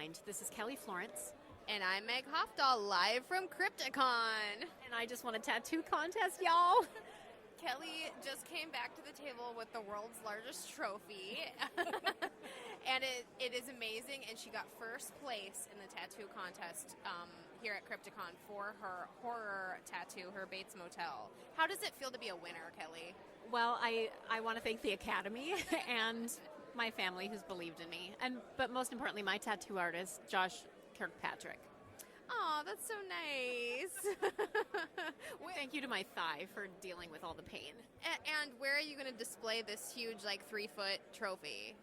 Mind. This is Kelly Florence. And I'm Meg Hofdahl, live from Crypticon. And I just won a tattoo contest, y'all. Kelly just came back to the table with the world's largest trophy. And it is amazing. And she got first place in the tattoo contest here at Crypticon for her horror tattoo, her Bates Motel. How does it feel to be a winner, Kelly? Well, I want to thank the Academy and my family who's believed in me. But most importantly, my tattoo artist, Josh Kirkpatrick. Oh, that's so nice. Thank you to my thigh for dealing with all the pain. And where are you going to display this huge, 3-foot trophy?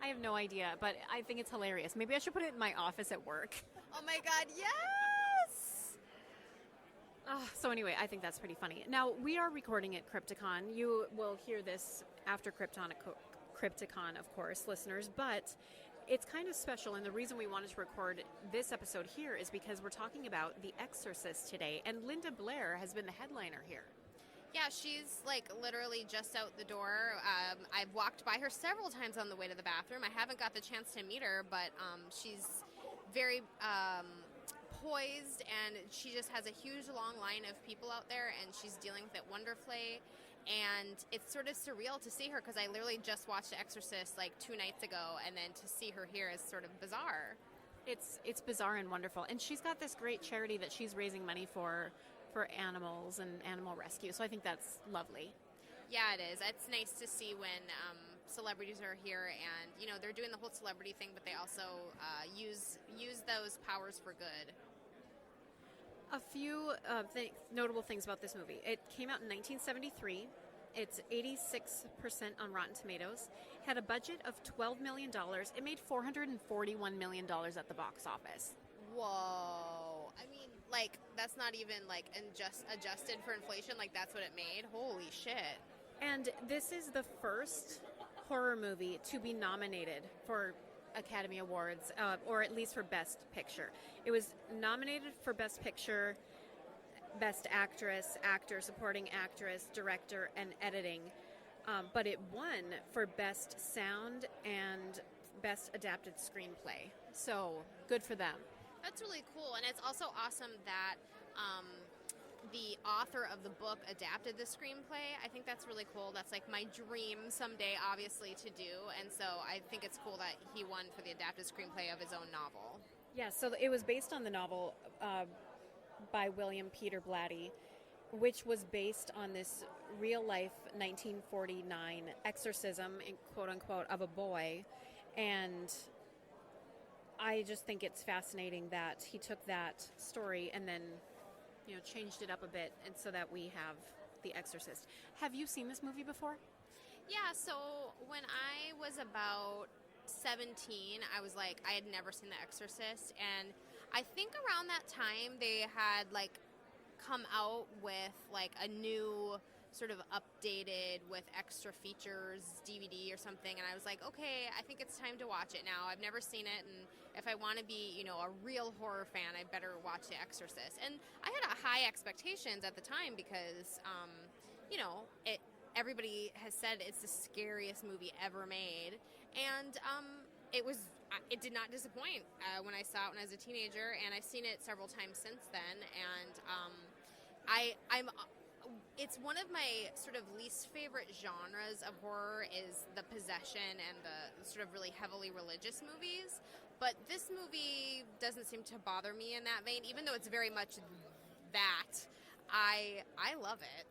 I have no idea, but I think it's hilarious. Maybe I should put it in my office at work. Oh my God, yes! So anyway, I think that's pretty funny. Now, we are recording at Crypticon. You will hear this after Crypticon, of course, listeners, but it's kind of special, and the reason we wanted to record this episode here is because we're talking about The Exorcist today, and Linda Blair has been the headliner here. Yeah, she's literally just out the door. I've walked by her several times on the way to the bathroom. I haven't got the chance to meet her, but she's very poised, and she just has a huge long line of people out there, and she's dealing with it wonderfully. And it's sort of surreal to see her because I literally just watched The Exorcist 2 nights ago, and then to see her here is sort of bizarre. It's bizarre and wonderful. And she's got this great charity that she's raising money for animals and animal rescue. So I think that's lovely. Yeah, it is. It's nice to see when celebrities are here and, they're doing the whole celebrity thing, but they also use those powers for good. A few notable things about this movie. It came out in 1973. It's 86% on Rotten Tomatoes. Had a budget of $12 million. It made $441 million at the box office. Whoa. I mean, that's not even, adjusted for inflation. That's what it made. Holy shit. And this is the first horror movie to be nominated for Academy Awards, or at least for Best Picture. It was nominated for Best Picture, Best Actress, Actor, Supporting Actress, Director, and Editing, but it won for Best Sound and Best Adapted Screenplay. So, good for them. That's really cool, and it's also awesome that the author of the book adapted the screenplay. I think that's really cool. That's my dream someday, obviously, to do. And so I think it's cool that he won for the adapted screenplay of his own novel. Yeah, so it was based on the novel by William Peter Blatty, which was based on this real-life 1949 exorcism, quote-unquote, of a boy. And I just think it's fascinating that he took that story and then changed it up a bit, and so that we have The Exorcist. Have you seen this movie before? Yeah, so when I was about 17, I had never seen The Exorcist, and I think around that time they had come out with a new sort of updated with extra features DVD or something, and I was okay, I think it's time to watch it now. I've never seen it, and if I want to be a real horror fan, I better watch The Exorcist. And I had high expectations at the time because everybody has said it's the scariest movie ever made, and it did not disappoint when I saw it when I was a teenager, and I've seen it several times since then, and it's one of my sort of least favorite genres of horror is the possession and the sort of really heavily religious movies. But this movie doesn't seem to bother me in that vein, even though it's very much that. I love it.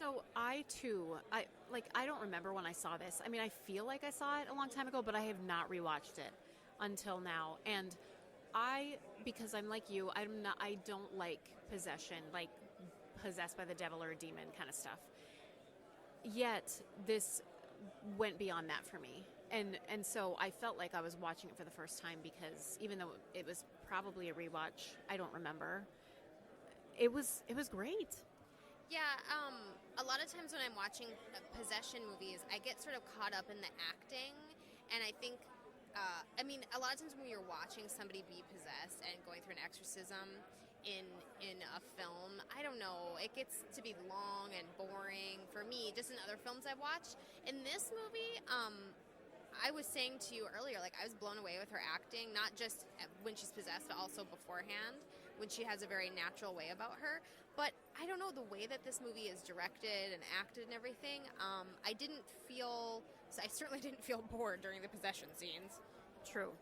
So I don't remember when I saw this. I mean, I feel like I saw it a long time ago, but I have not rewatched it until now. And because I'm like you, I don't like possession, possessed by the devil or a demon kind of stuff. Yet this went beyond that for me, and so I felt like I was watching it for the first time because even though it was probably a rewatch, I don't remember. It was great. Yeah, a lot of times when I'm watching possession movies, I get sort of caught up in the acting, and I think a lot of times when you're watching somebody be possessed and going through an exorcism in a film, I don't know, it gets to be long and boring for me, just in other films I've watched. In this movie, I was saying to you earlier, like, I was blown away with her acting, not just when she's possessed, but also beforehand, when she has a very natural way about her. But I don't know, the way that this movie is directed and acted and everything, I certainly didn't feel bored during the possession scenes. True.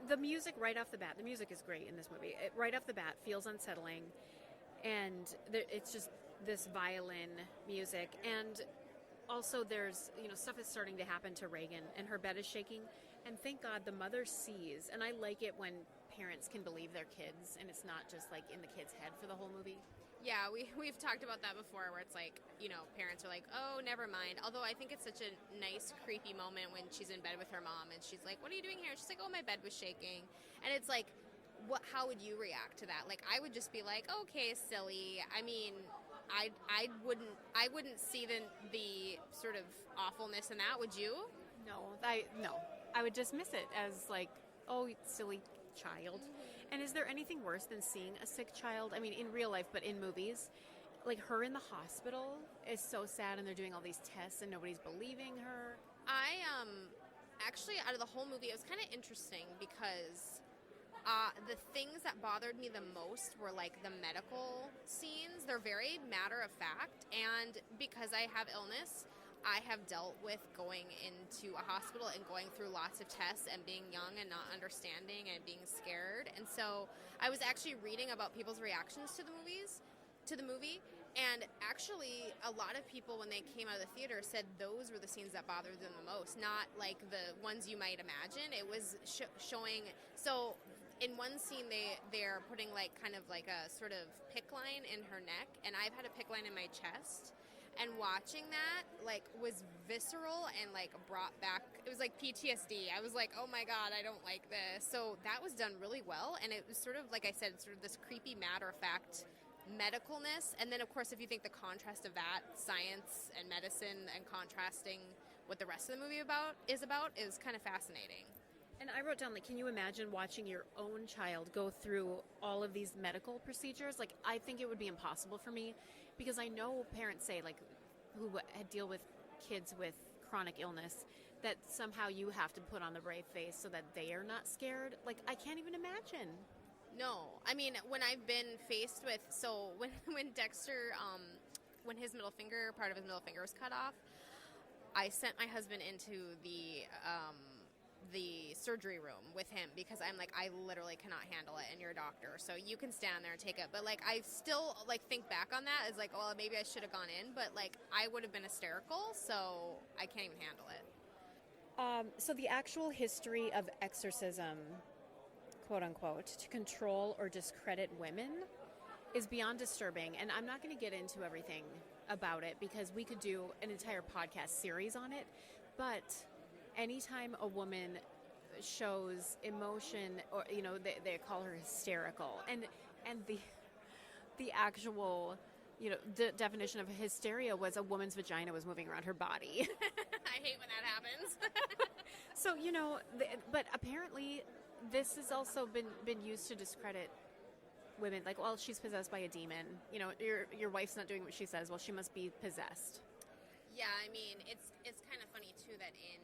The music right off the bat, the music is great in this movie. It, right off the bat, feels unsettling, and it's just this violin music. And also, there's stuff is starting to happen to Reagan, and her bed is shaking. And thank God the mother sees. And I like it when parents can believe their kids, and it's not just like in the kid's head for the whole movie. Yeah, we've talked about that before, where it's like, parents are like, oh, never mind. Although I think it's such a nice, creepy moment when she's in bed with her mom and she's like, what are you doing here? She's like, oh, my bed was shaking. And it's like, how would you react to that? Like, I would just be like, okay, silly. I mean, I wouldn't see the sort of awfulness in that, would you? No. I would dismiss it as like, oh, silly child. And is there anything worse than seeing a sick child? I mean, in real life, but in movies, like her in the hospital is so sad, and they're doing all these tests and nobody's believing her. I actually, out of the whole movie, it was kind of interesting because the things that bothered me the most were like the medical scenes. They're very matter of fact, and because I have illness, I have dealt with going into a hospital and going through lots of tests and being young and not understanding and being scared. And so I was actually reading about people's reactions to the movie, and actually a lot of people, when they came out of the theater, said those were the scenes that bothered them the most, not like the ones you might imagine. It was showing, so in one scene they're putting like kind of like a sort of PICC line in her neck, and I've had a PICC line in my chest. And watching that, like, was visceral and, like, brought back, it was like PTSD. I was like, oh my God, I don't like this. So that was done really well. And it was sort of, like I said, sort of this creepy matter-of-fact medicalness. And then, of course, if you think the contrast of that, science and medicine, and contrasting what the rest of the movie is kind of fascinating. And I wrote down, like, can you imagine watching your own child go through all of these medical procedures? Like, I think it would be impossible for me, because I know parents say, like, who deal with kids with chronic illness, that somehow you have to put on the brave face so that they are not scared. Like, I can't even imagine. No. I mean, when I've been faced with, so when Dexter, when his part of his middle finger was cut off, I sent my husband into the surgery room with him, because I'm like, I literally cannot handle it, and you're a doctor, so you can stand there and take it. But like, I still like think back on that as like, well, maybe I should have gone in, but like, I would have been hysterical, so I can't even handle it. So the actual history of exorcism, quote unquote, to control or discredit women is beyond disturbing, and I'm not going to get into everything about it because we could do an entire podcast series on it. But anytime a woman shows emotion, or they call her hysterical, and the actual definition of hysteria was a woman's vagina was moving around her body. I hate when that happens. So but apparently this has also been used to discredit women. Like, well, she's possessed by a demon. Your wife's not doing what she says. Well, she must be possessed. Yeah, I mean, it's kind of funny too that in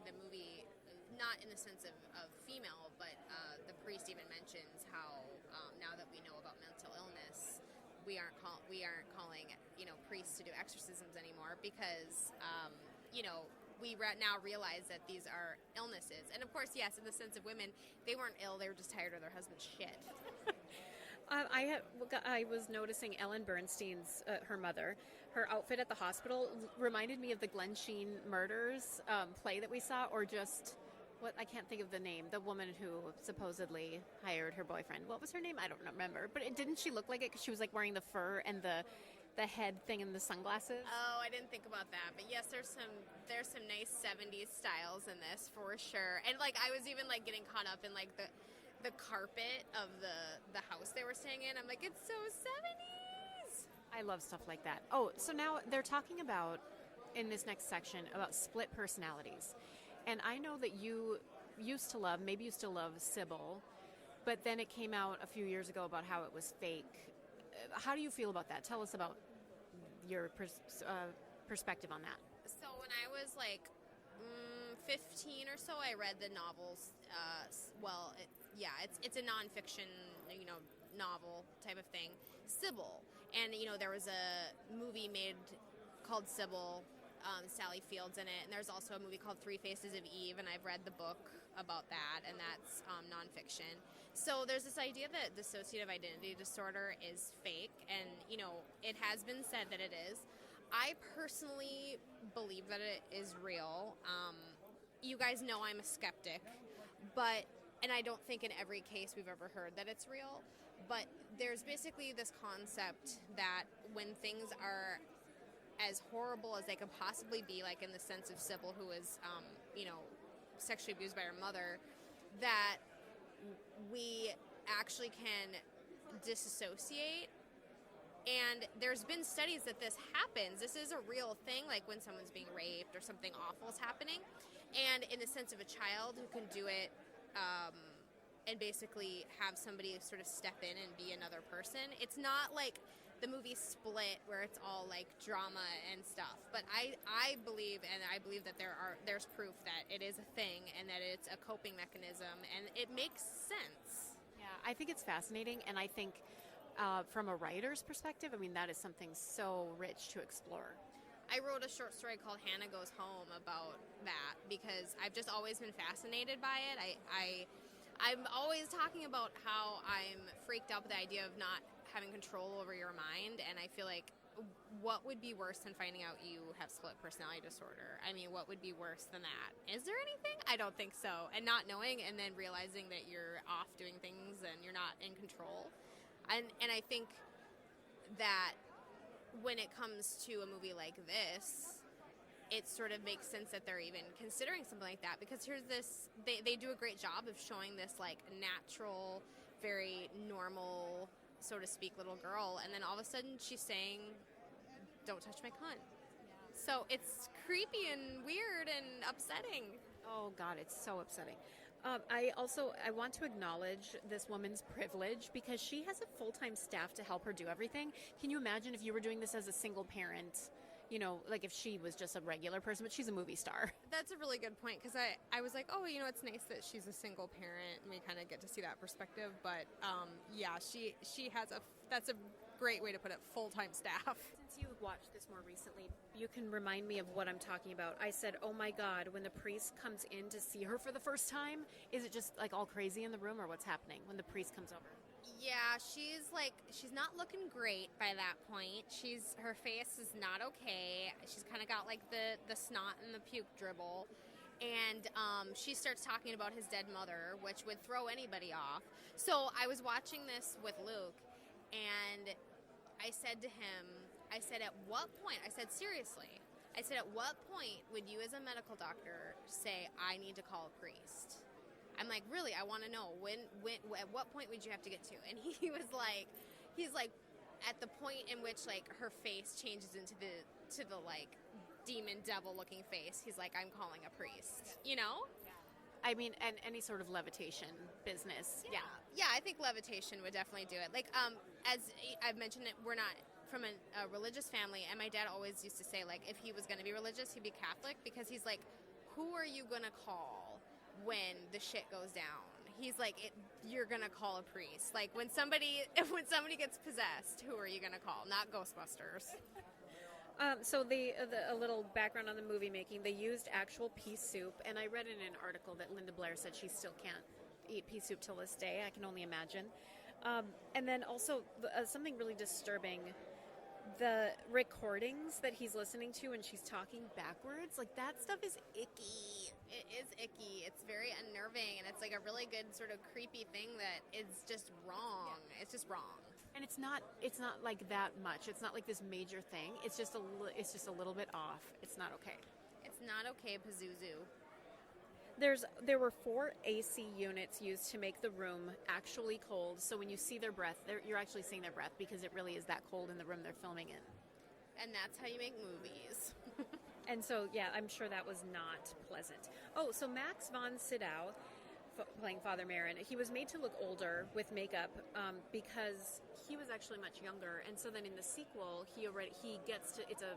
the movie, not in the sense of female, but the priest even mentions how now that we know about mental illness, we aren't calling priests to do exorcisms anymore, because we now realize that these are illnesses. And of course, yes, in the sense of women, they weren't ill; they were just tired of their husband's shit. I was noticing Ellen Bernstein's, her mother, her outfit at the hospital reminded me of the Glen Sheen Murders play that we saw, or just, I can't think of the name, the woman who supposedly hired her boyfriend. What was her name? I don't remember. But didn't she look like it because she was like wearing the fur and the head thing and the sunglasses? Oh, I didn't think about that. But yes, there's some nice 70s styles in this for sure. And like, I was even like getting caught up in like the carpet of the house they were staying in. I'm like, it's so 70s. I love stuff like that. Oh, so now they're talking about, in this next section, about split personalities. And I know that you used to love, maybe you still love Sybil, but then it came out a few years ago about how it was fake. How do you feel about that? Tell us about your perspective on that. So when I was like 15 or so, I read the novels. It's a nonfiction, novel type of thing. Sybil, and there was a movie made called Sybil. Sally Field's in it, and there's also a movie called Three Faces of Eve, and I've read the book about that, and that's nonfiction. So there's this idea that dissociative identity disorder is fake, and it has been said that it is. I personally believe that it is real. You guys know I'm a skeptic, and I don't think in every case we've ever heard that it's real, but there's basically this concept that when things are as horrible as they could possibly be, like in the sense of Sybil, who was, sexually abused by her mother, that we actually can disassociate. And there's been studies that this happens. This is a real thing, like when someone's being raped or something awful is happening. And in the sense of a child who can do it and basically have somebody sort of step in and be another person, it's not like the movie Split, where it's all like drama and stuff, but I believe that there's proof that it is a thing and that it's a coping mechanism, and it makes sense. Yeah, I think it's fascinating, and I think from a writer's perspective, I mean, that is something so rich to explore. I wrote a short story called Hannah Goes Home about that because I've just always been fascinated by it. I'm always talking about how I'm freaked out with the idea of not having control over your mind, and I feel like what would be worse than finding out you have split personality disorder? I mean, what would be worse than that? Is there anything? I don't think so. And not knowing and then realizing that you're off doing things and you're not in control. And I think that when it comes to a movie like this, it sort of makes sense that they're even considering something like that, because here's this, they do a great job of showing this like natural, very normal, so to speak, little girl, and then all of a sudden she's saying, "Don't touch my cunt." Yeah. So it's creepy and weird and upsetting. Oh God, it's so upsetting. I want to acknowledge this woman's privilege, because she has a full-time staff to help her do everything. Can you imagine if you were doing this as a single parent? Like if she was just a regular person, but she's a movie star. That's a really good point, because I was like, oh, it's nice that she's a single parent, and we kind of get to see that perspective. But she has that's a great way to put it, full-time staff. Since you watched this more recently, you can remind me of what I'm talking about. I said, oh my God, when the priest comes in to see her for the first time, is it just like all crazy in the room, or what's happening when the priest comes over? Yeah, she's not looking great by that point. Her face is not okay. She's kind of got like the snot and the puke dribble. And she starts talking about his dead mother, which would throw anybody off. So I was watching this with Luke, and I said to him, at what point, seriously, at what point would you as a medical doctor say, I need to call a priest? I'm like, really, I want to know, at what point would you have to get to? And he's like, at the point in which like her face changes into the like demon devil looking face, he's like, I'm calling a priest, I mean, and any sort of levitation business. Yeah, I think levitation would definitely do it. Like, as I've mentioned, we're not from a religious family, and my dad always used to say, like, if he was going to be religious, he'd be Catholic, because he's like, who are you going to call when the shit goes down? He's like, you're going to call a priest. Like, when somebody gets possessed, who are you going to call? Not Ghostbusters. So a little background on the movie making, they used actual pea soup, and I read in an article that Linda Blair said she still can't eat pea soup till this day. I can only imagine. And then also something really disturbing, the recordings that he's listening to and she's talking backwards, like that stuff is icky. It is icky. It's very unnerving, and it's like a really good sort of creepy thing that is just wrong. Yeah. It's just wrong. And it's not like that much. It's not like this major thing. It's just a little bit off. It's not okay. It's not okay, Pazuzu. There were 4 AC units used to make the room actually cold. So when you see their breath, you're actually seeing their breath, because it really is that cold in the room they're filming in. And that's how you make movies. And so, yeah, I'm sure that was not pleasant. Oh, so Max von Sydow, playing Father Merrin, he was made to look older with makeup because he was actually much younger. And so then in the sequel, he gets to, it's a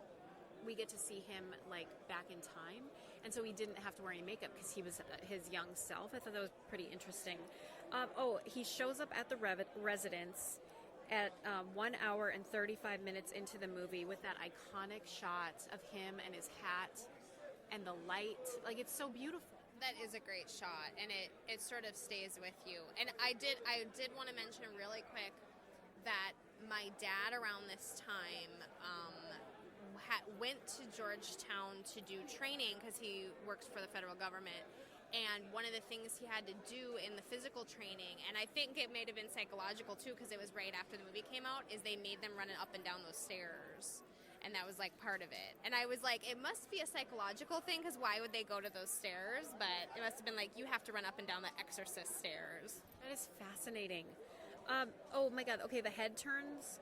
we get to see him like back in time, and so he didn't have to wear any makeup because he was his young self. I thought that was pretty interesting. He shows up at the residence at 1 hour and 35 minutes into the movie with that iconic shot of him and his hat and the light. Like, it's so beautiful. That is a great shot, and it sort of stays with you. And I did want to mention really quick that my dad around this time went to Georgetown to do training because he works for the federal government. And one of the things he had to do in the physical training, and I think it may have been psychological too because it was right after the movie came out, is they made them run up and down those stairs. And that was like part of it. And I was like, it must be a psychological thing because why would they go to those stairs? But it must have been like, you have to run up and down the Exorcist stairs. That is fascinating. Oh my God. Okay, the head turns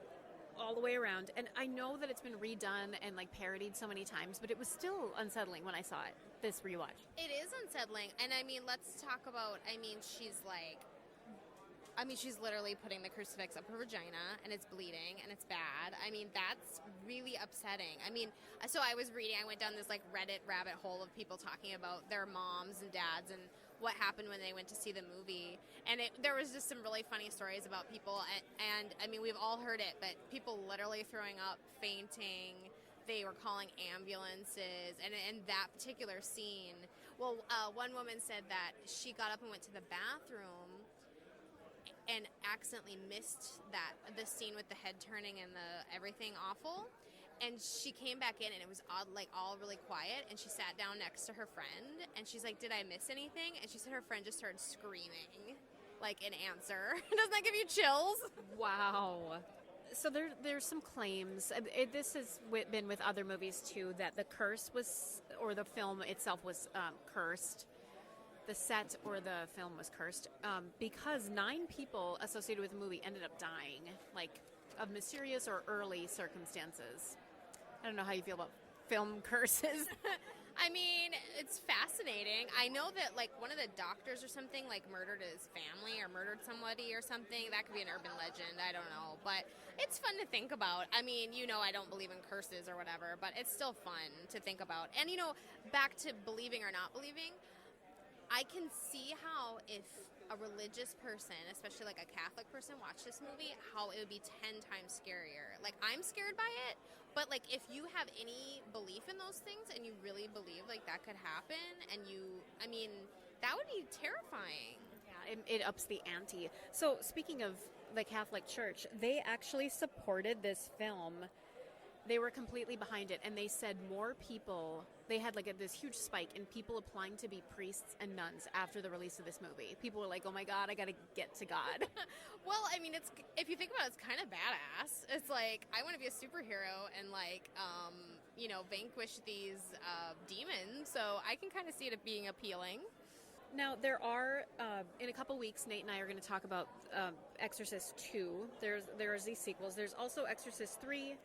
all the way around. And I know that it's been redone and like parodied so many times, but it was still unsettling when I saw it, this rewatch. It is unsettling. And I mean, let's talk about, she's literally putting the crucifix up her vagina and it's bleeding and it's bad. I mean, that's really upsetting. I mean, so I was reading, I went down this like Reddit rabbit hole of people talking about their moms and dads and what happened when they went to see the movie. And there was just some really funny stories about people. And I mean, we've all heard it, but people literally throwing up, fainting. They were calling ambulances. And in that particular scene, one woman said that she got up and went to the bathroom and accidentally missed the scene with the head turning and the everything awful. And she came back in and it was odd, like all really quiet. And she sat down next to her friend and she's like, "Did I miss anything?" And she said her friend just started screaming like an answer. Doesn't that give you chills? Wow. So there's some claims. This has been with other movies too, that the curse was, or the film itself was cursed. The set or the film was cursed because 9 people associated with the movie ended up dying, like of mysterious or early circumstances. I don't know how you feel about film curses. I mean, it's fascinating. I know that like one of the doctors or something like murdered his family or murdered somebody or something. That could be an urban legend. I don't know. But it's fun to think about. I mean, I don't believe in curses or whatever, but it's still fun to think about. And, back to believing or not believing, I can see how if a religious person, especially like a Catholic person, watched this movie, how it would be 10 times scarier. Like, I'm scared by it, but like if you have any belief in those things and you really believe like that could happen and that would be terrifying. Yeah, it ups the ante. So speaking of the Catholic Church, they actually supported this film. They were completely behind it, and they said more people, they had like this huge spike in people applying to be priests and nuns after the release of this movie. People were like, "Oh my God, I gotta get to God." Well, I mean, if you think about it, it's kind of badass. It's like, I want to be a superhero and like, vanquish these demons, so I can kind of see it being appealing. Now, there are, in a couple weeks, Nate and I are going to talk about Exorcist 2. There's these sequels. There's also Exorcist 3,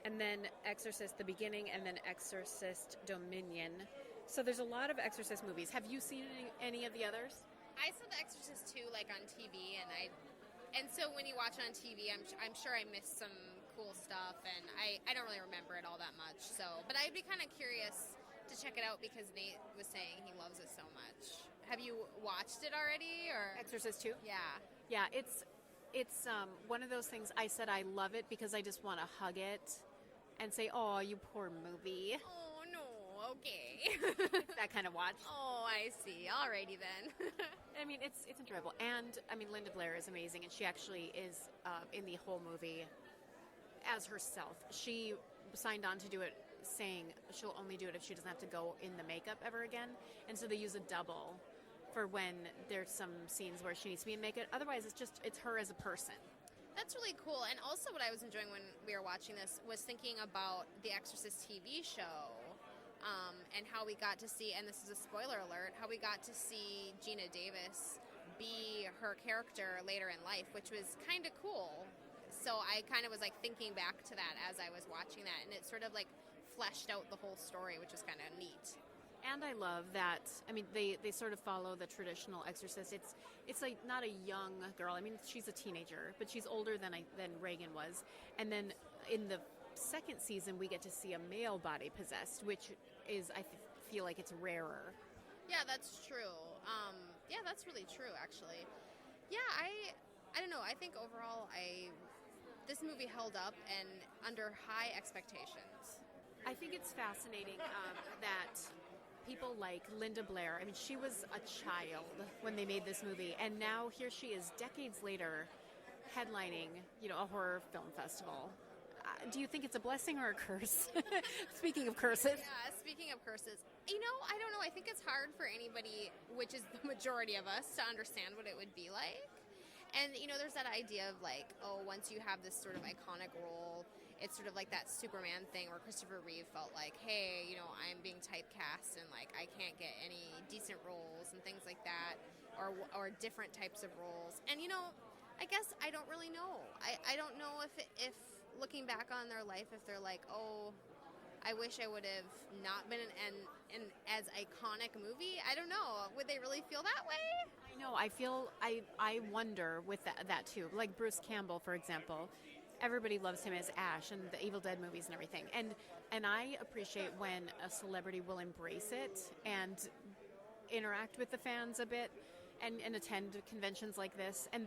and then Exorcist the Beginning, and then Exorcist Dominion. So there's a lot of Exorcist movies. Have you seen any of the others? I saw The Exorcist 2 like on TV, and so when you watch it on TV, I'm sure I missed some cool stuff, and I don't really remember it all that much. So, but I'd be kind of curious to check it out because Nate was saying he loves it so much. Have you watched it already, or Exorcist 2? Yeah. Yeah, it's one of those things. I said I love it because I just want to hug it and say, "Oh, you poor movie." Oh, no, okay. It's that kind of watch. Oh, I see. Alrighty then. I mean, it's enjoyable. And, I mean, Linda Blair is amazing, and she actually is in the whole movie as herself. She signed on to do it saying she'll only do it if she doesn't have to go in the makeup ever again. And so they use a double for when there's some scenes where she needs to be in makeup. Otherwise, it's her as a person. That's really cool. And also what I was enjoying when we were watching this was thinking about the Exorcist TV show and how we got to see, and this is a spoiler alert, how we got to see Gina Davis be her character later in life, which was kind of cool. So I kind of was like thinking back to that as I was watching that, and it sort of like fleshed out the whole story, which was kind of neat. And I love that, I mean, they sort of follow the traditional Exorcist. It's like not a young girl. I mean, she's a teenager, but she's older than Reagan was. And then in the second season, we get to see a male body possessed, which is, feel like it's rarer. Yeah, that's true. Yeah, that's really true, actually. Yeah, I don't know. I think overall, this movie held up and under high expectations. I think it's fascinating that people like Linda Blair, I mean, she was a child when they made this movie, and now here she is decades later headlining, a horror film festival. Do you think it's a blessing or a curse? Speaking of curses. Yeah, speaking of curses, I don't know. I think it's hard for anybody, which is the majority of us, to understand what it would be like. And, there's that idea of like, oh, once you have this sort of iconic role, it's sort of like that Superman thing where Christopher Reeve felt like, hey, I'm being typecast and like I can't get any decent roles and things like that, or different types of roles. And, I guess I don't really know. I don't know if looking back on their life, if they're like, oh, I wish I would have not been in an as iconic movie. I don't know. Would they really feel that way? I know. I wonder with that too. Like Bruce Campbell, for example. Everybody loves him as Ash and the Evil Dead movies and everything. And I appreciate when a celebrity will embrace it and interact with the fans a bit and attend conventions like this. And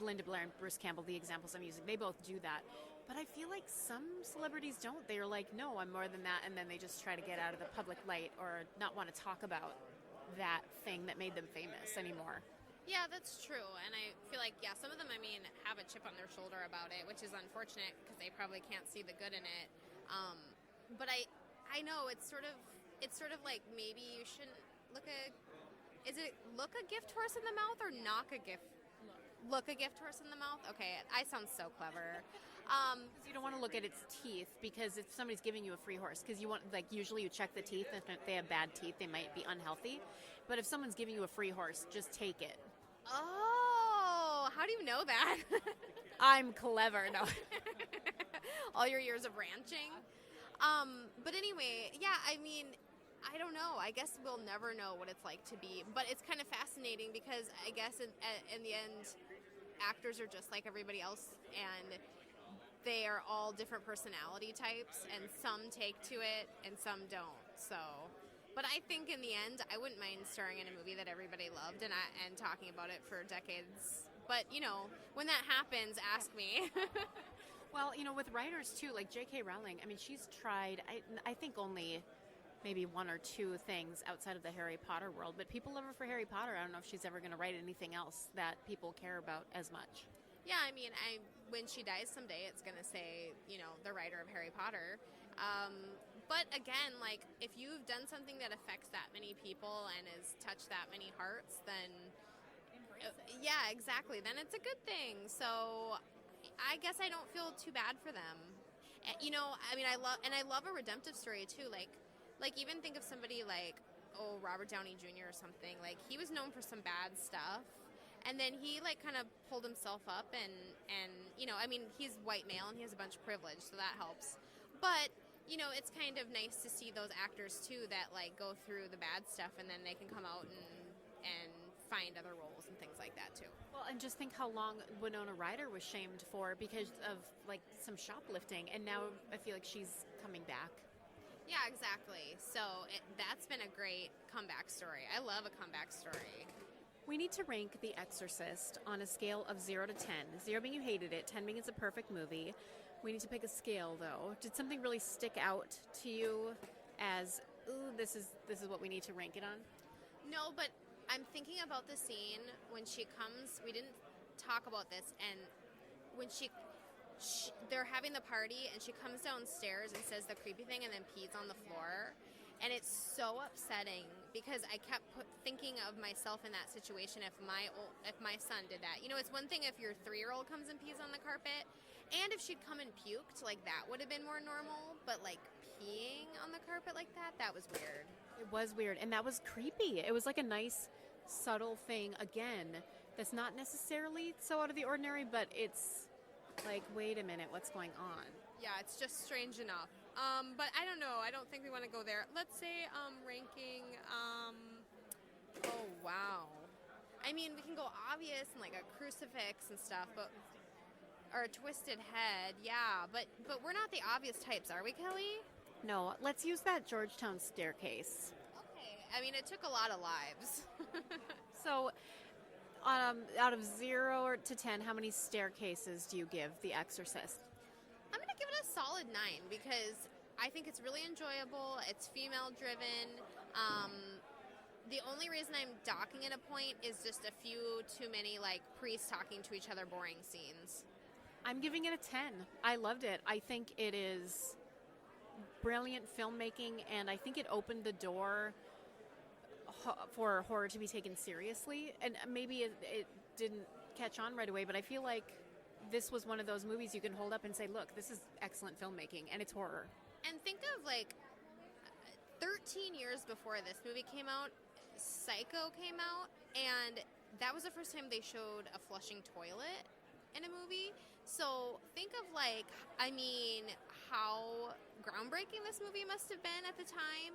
Linda Blair and Bruce Campbell, the examples I'm using, they both do that. But I feel like some celebrities don't. They're like, no, I'm more than that. And then they just try to get out of the public light or not want to talk about that thing that made them famous anymore. Yeah, that's true. And I feel like, some of them, have a chip on their shoulder about it, which is unfortunate because they probably can't see the good in it. But I know it's sort of like maybe you shouldn't look a gift horse in the mouth or knock a gift? Look a gift horse in the mouth? Okay, I sound so clever. You don't want to look at its teeth because if somebody's giving you a free horse, because you want, like, usually you check the teeth. If they have bad teeth, they might be unhealthy. But if someone's giving you a free horse, just take it. Oh, how do you know that? I'm clever. No. All your years of ranching. But anyway, yeah, I don't know. I guess we'll never know what it's like to be. But it's kind of fascinating because I guess in the end, actors are just like everybody else, and they are all different personality types, and some take to it and some don't. So, but I think in the end, I wouldn't mind starring in a movie that everybody loved and talking about it for decades. But, when that happens, ask me. Well, with writers too, like J.K. Rowling, she's tried, I think only maybe one or two things outside of the Harry Potter world, but people love her for Harry Potter. I don't know if she's ever going to write anything else that people care about as much. Yeah, when she dies someday, it's going to say, the writer of Harry Potter. But again, like, if you've done something that affects that many people and has touched that many hearts, then yeah, exactly. Then it's a good thing. So I guess I don't feel too bad for them. I love a redemptive story too. Like even think of somebody like, Robert Downey Jr. or something. Like, he was known for some bad stuff, and then he like kind of pulled himself up and he's white male and he has a bunch of privilege, so that helps. But it's kind of nice to see those actors too that like go through the bad stuff and then they can come out and find other roles and things like that too. Well, and just think how long Winona Ryder was shamed for because of like some shoplifting, and now I feel like she's coming back. Yeah, exactly. So that's been a great comeback story. I love a comeback story. We need to rank The Exorcist on a scale of 0 to 10. 0 being you hated it, 10 being it's a perfect movie. We need to pick a scale, though. Did something really stick out to you as, ooh, this is what we need to rank it on? No, but I'm thinking about the scene when she comes. We didn't talk about this, and when they're having the party, and she comes downstairs and says the creepy thing and then pees on the floor. And it's so upsetting because I kept thinking of myself in that situation if my son did that. It's one thing if your 3-year-old comes and pees on the carpet, and if she'd come and puked, like that would have been more normal. But like peeing on the carpet like that was weird. It was weird, and that was creepy. It was like a nice, subtle thing, again, that's not necessarily so out of the ordinary, but it's like, wait a minute, what's going on? Yeah, it's just strange enough. But I don't know. I don't think we want to go there. Let's say ranking. Oh, wow. We can go obvious and like a crucifix and stuff, but or a twisted head, yeah. But we're not the obvious types, are we, Kelly? No, let's use that Georgetown staircase. Okay. I mean, it took a lot of lives. So, out of 0 to 10, how many staircases do you give The Exorcist? I'm going to give it a solid 9 because I think it's really enjoyable. It's female driven. The only reason I'm docking it a point is just a few too many like priests talking to each other boring scenes. I'm giving it a 10. I loved it. I think it is brilliant filmmaking, and I think it opened the door for horror to be taken seriously. And maybe it didn't catch on right away, but I feel like this was one of those movies you can hold up and say, look, this is excellent filmmaking, and it's horror. And think of like 13 years before this movie came out, Psycho came out, and that was the first time they showed a flushing toilet in a movie. So think of like, I mean, how groundbreaking this movie must have been at the time.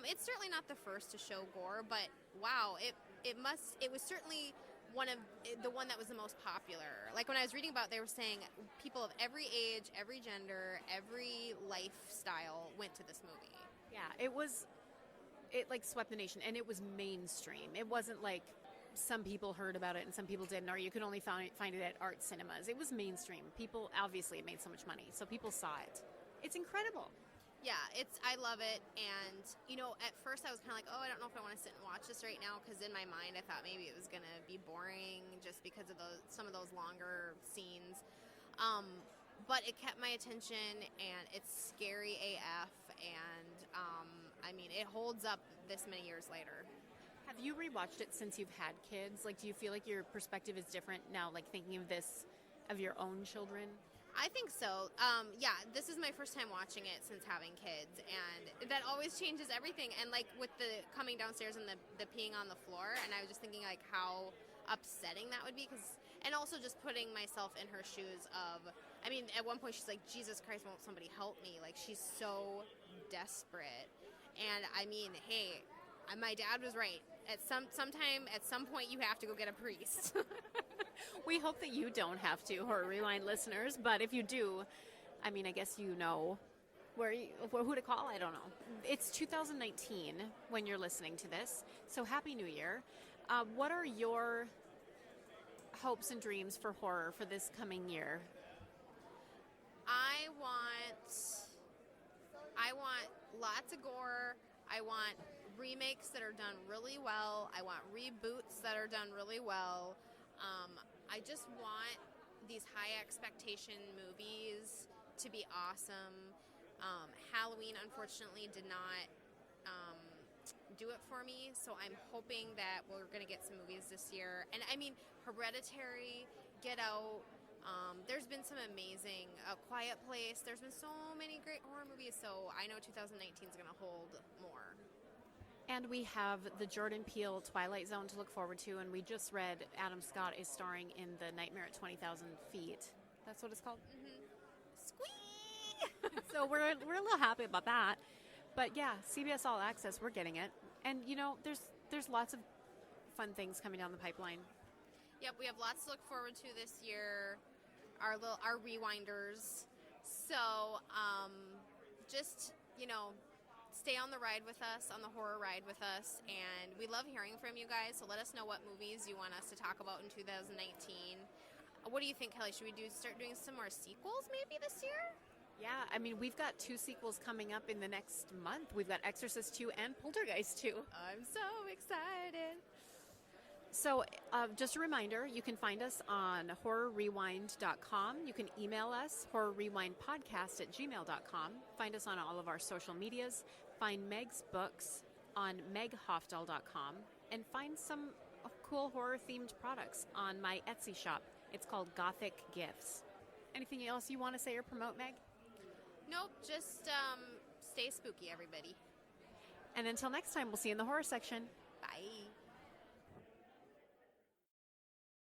It's certainly not the first to show gore, but wow, it was certainly the one that was the most popular. Like when I was reading about it, they were saying people of every age, every gender, every lifestyle went to this movie. Yeah, it like swept the nation, and it was mainstream. It wasn't like some people heard about it and some people didn't, or you could only find it at art cinemas. It was mainstream. People, obviously, it made so much money, so people saw it. It's incredible. Yeah, I love it, and, you know, at first I was kind of like, oh, I don't know if I want to sit and watch this right now, because in my mind I thought maybe it was going to be boring just because of some of those longer scenes, but it kept my attention, and it's scary AF, and, I mean, it holds up this many years later. Have you rewatched it since you've had kids? Like, do you feel like your perspective is different now, like thinking of this, of your own children? I think so. Yeah, this is my first time watching it since having kids, and that always changes everything. And like with the coming downstairs and the peeing on the floor, and I was just thinking like how upsetting that would be, and also just putting myself in her shoes of, I mean, at one point she's like, Jesus Christ, won't somebody help me? Like, she's so desperate. And I mean, hey, my dad was right. At some point, you have to go get a priest. We hope that you don't have to, Horror Rewind listeners, but if you do, I mean, I guess you know who to call. I don't know. It's 2019 when you're listening to this, so Happy New Year. What are your hopes and dreams for horror for this coming year? I want lots of gore. I want remakes that are done really well. I want reboots that are done really well. I just want these high expectation movies to be awesome. Halloween, unfortunately, did not do it for me, so I'm hoping that we're going to get some movies this year. And I mean, Hereditary, Get Out, there's been some amazing, Quiet Place. There's been so many great horror movies, so I know 2019 is going to hold more. And we have the Jordan Peele Twilight Zone to look forward to, and we just read Adam Scott is starring in The Nightmare at 20,000 Feet. That's what it's called? Mm-hmm. Squee! So we're a little happy about that. But yeah, CBS All Access, we're getting it. And you know, there's lots of fun things coming down the pipeline. Yep, we have lots to look forward to this year. Our rewinders. So just, you know, stay on the ride with us, on the horror ride with us, and we love hearing from you guys, so let us know what movies you want us to talk about in 2019. What do you think, Kelly? Should we start doing some more sequels maybe this year? Yeah, I mean, we've got 2 sequels coming up in the next month. We've got Exorcist 2 and Poltergeist 2. I'm so excited. So just a reminder, you can find us on horrorrewind.com. You can email us, horrorrewindpodcast@gmail.com. Find us on all of our social medias. Find Meg's books on meghofdahl.com. And find some cool horror-themed products on my Etsy shop. It's called Gothic Gifts. Anything else you want to say or promote, Meg? Nope, just stay spooky, everybody. And until next time, we'll see you in the horror section. Bye.